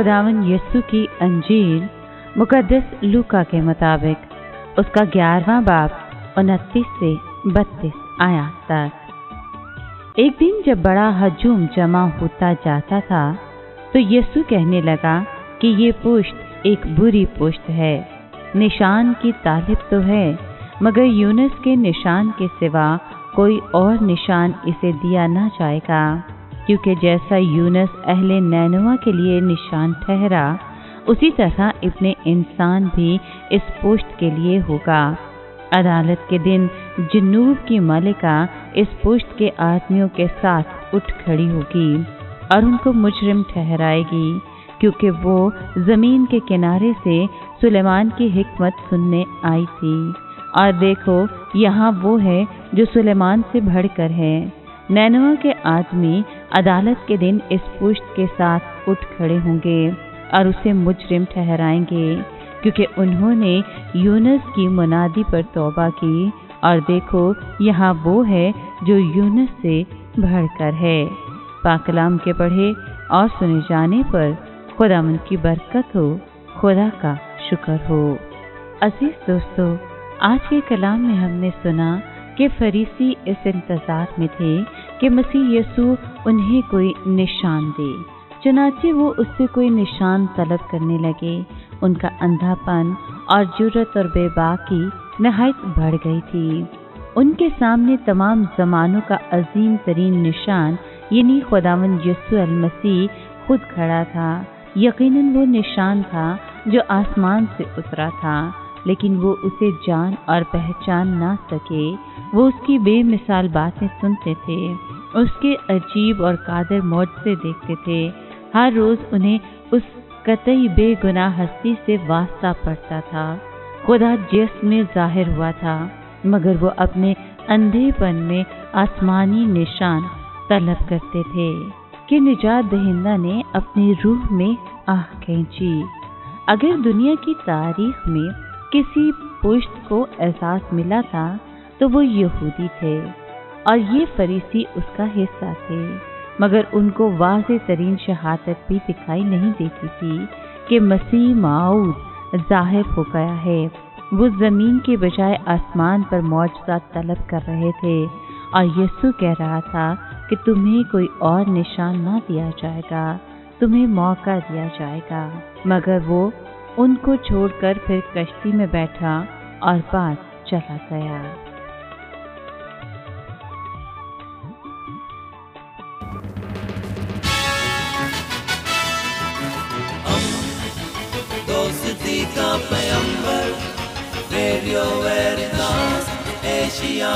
खुदावन यीशु की अंजील मुकद्दस लूका के मुताबिक उसका 11वां बाब 29 से 32 आयत तक। एक दिन जब बड़ा हजूम जमा होता जाता था तो यीशु कहने लगा कि ये पुश्त एक बुरी पुश्त है। निशान की तालिब तो है, मगर यूनुस के निशान के सिवा कोई और निशान इसे दिया ना जाएगा, क्योंकि जैसा यूनुस अहले नैनवा के लिए निशान ठहरा, उसी तरह इब्ने इंसान भी इस पुश्त के लिए होगा। अदालत के दिन जिन्नूब की मलिका इस पुश्त के आदमियों के साथ उठ खड़ी होगी और उनको मुजरिम ठहराएगी, क्योंकि वो जमीन के किनारे से सुलेमान की हिकमत सुनने आई थी। और देखो, यहाँ वो है जो सुलेमान से बढ़कर है। नैनवा के आदमी अदालत के दिन इस पुश्त के साथ उठ खड़े होंगे और उसे मुजरिम ठहराएंगे, क्योंकि उन्होंने यूनुस की मुनादी पर तौबा की। और देखो, यहाँ वो है जो यूनुस से बढ़कर है। पाक कलाम के पढ़े और सुने जाने पर खुदावंद की बरकत हो, खुदा का शुक्र हो। अजीज दोस्तों, आज के कलाम में हमने सुना कि फरीसी इस इंतजार में थे कि मसीह यीशु उन्हें कोई निशान दे, चुनाचे वो उससे कोई निशान तलब करने लगे। उनका अंधापन और जुर्रत और बेबाकी नहायत बढ़ गई थी। उनके सामने तमाम ज़मानों का अजीम तरीन निशान यानी खुदावंद यीशु अल मसीह खुद खड़ा था। यकीनन वो निशान था जो आसमान से उतरा था, लेकिन वो उसे जान और पहचान ना सके। वो उसकी बेमिसाल बातें सुनते थे, उसके अजीब और कादिर मौजज़े देखते थे। हर रोज़ उन्हें उस कतई बेगुनाह हस्ती से वास्ता पड़ता था। खुदा जिस्म में ज़ाहिर हुआ था, मगर वो अपने अंधेपन में आसमानी निशान तलब करते थे कि निजात दहिंदा ने अपनी रूह में आह खींची। अगर दुनिया की तारीख में किसी पुश्त को एहसास मिला था तो वो यहूदी थे और ये फरीसी उसका हिस्सा थे, मगर उनको वाज़ेह तरीन शहादत भी दिखाई नहीं देती थी कि मसीह मौऊद ज़ाहिर हो गया है। वो ज़मीन के बजाय आसमान पर मौजज़ा तलब कर रहे थे और यीशु कह रहा था कि तुम्हें कोई और निशान ना दिया जाएगा, तुम्हें मौका दिया जाएगा। मगर वो उनको छोड़कर फिर कश्ती में बैठा और बात चला गया। दोस्ती का पैगंबर रेडियो वेरितास एशिया।